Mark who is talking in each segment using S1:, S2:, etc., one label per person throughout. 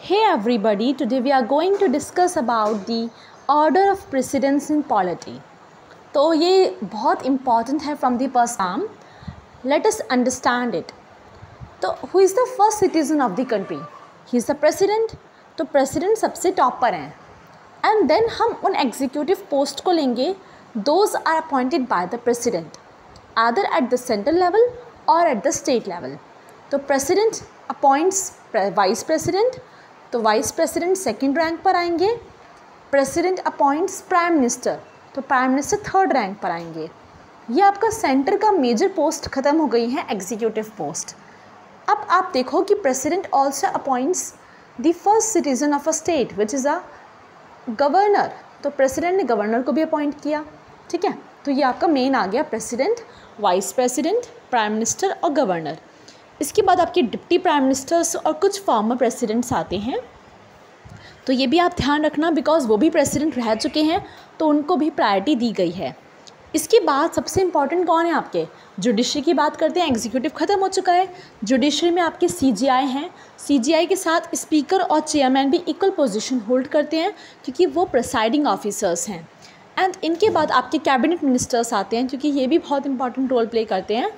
S1: Hey everybody, today we are going to discuss about the order of precedence in polity. तो ये बहुत important है from the Passam. Let us understand it. तो who is the first citizen of the country? He is the president. तो president सबसे top पर हैं. And then हम उन executive post को लेंगे. Those are appointed by the president, either at the central level or at the state level. तो president appoints vice president. तो वाइस प्रेसिडेंट सेकंड रैंक पर आएंगे. President appoints prime minister. तो prime minister third rank पर आएंगे. ये आपका centre का मेजर पोस्ट ख़त्म हो गई है, एग्जीक्यूटिव पोस्ट. अब आप देखो कि president also appoints the first citizen of a state which is a governor. तो प्रेसिडेंट ने गवर्नर को भी अपॉइंट किया. ठीक है, तो ये आपका मेन आ गया president, vice president, prime minister और गवर्नर. इसके बाद आपके डिप्टी प्राइम मिनिस्टर्स और कुछ फॉर्मर प्रेसिडेंट्स आते हैं. तो ये भी आप ध्यान रखना बिकॉज वो भी प्रेसिडेंट रह चुके हैं तो उनको भी प्रायोरिटी दी गई है. इसके बाद सबसे इम्पॉर्टेंट कौन है आपके, जुडिशरी की बात करते हैं. एग्जीक्यूटिव ख़त्म हो चुका है. जुडिशरी में आपके CGI हैं. CGI के साथ स्पीकर और चेयरमैन भी इक्वल पोजीशन होल्ड करते हैं क्योंकि वो प्रिसाइडिंग ऑफिसर्स हैं. एंड इनके बाद आपके कैबिनेट मिनिस्टर्स आते हैं क्योंकि ये भी बहुत इंपॉर्टेंट रोल प्ले करते हैं.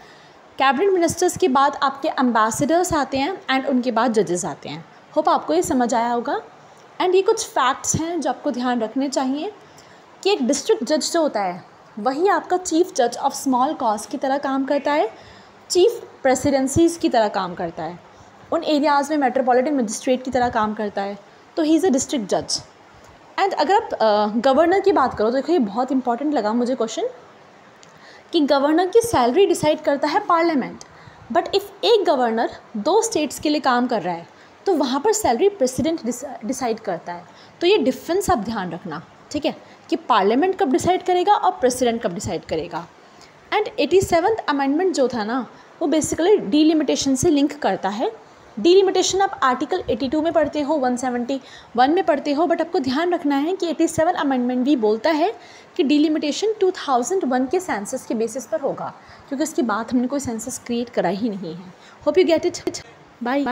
S1: कैबिनेट मिनिस्टर्स के बाद आपके एम्बेसडर्स आते हैं एंड उनके बाद जजेस आते हैं. होप आपको ये समझ आया होगा. एंड ये कुछ फैक्ट्स हैं जो आपको ध्यान रखने चाहिए कि एक डिस्ट्रिक्ट जज जो होता है वही आपका चीफ जज ऑफ स्मॉल कॉज की तरह काम करता है, चीफ प्रेसिडेंसीज़ की तरह काम करता है, उन एरियाज़ में मेट्रोपॉलिटन मजिस्ट्रेट की तरह काम करता है. तो ही इज़ अ डिस्ट्रिक्ट जज. एंड अगर आप गवर्नर की बात करो तो देखो ये बहुत इंपॉर्टेंट लगा मुझे क्वेश्चन कि गवर्नर की सैलरी डिसाइड करता है पार्लियामेंट. बट इफ़ एक गवर्नर 2 स्टेट्स के लिए काम कर रहा है तो वहाँ पर सैलरी प्रेसिडेंट डिसाइड करता है. तो ये डिफरेंस आप ध्यान रखना, ठीक है, कि पार्लियामेंट कब डिसाइड करेगा और प्रेसिडेंट कब डिसाइड करेगा. एंड 87th अमेंडमेंट जो था ना वो बेसिकली डीलिमिटेशन से लिंक करता है. डीलिमिटेशन आप आर्टिकल 82 में पढ़ते हो, 171 में पढ़ते हो. बट आपको ध्यान रखना है कि 87 अमेंडमेंट भी बोलता है कि डीलिमिटेशन 2001 के सेंसस के बेसिस पर होगा क्योंकि उसके बाद हमने कोई सेंसस क्रिएट करा ही नहीं है. Hope you get it. Bye.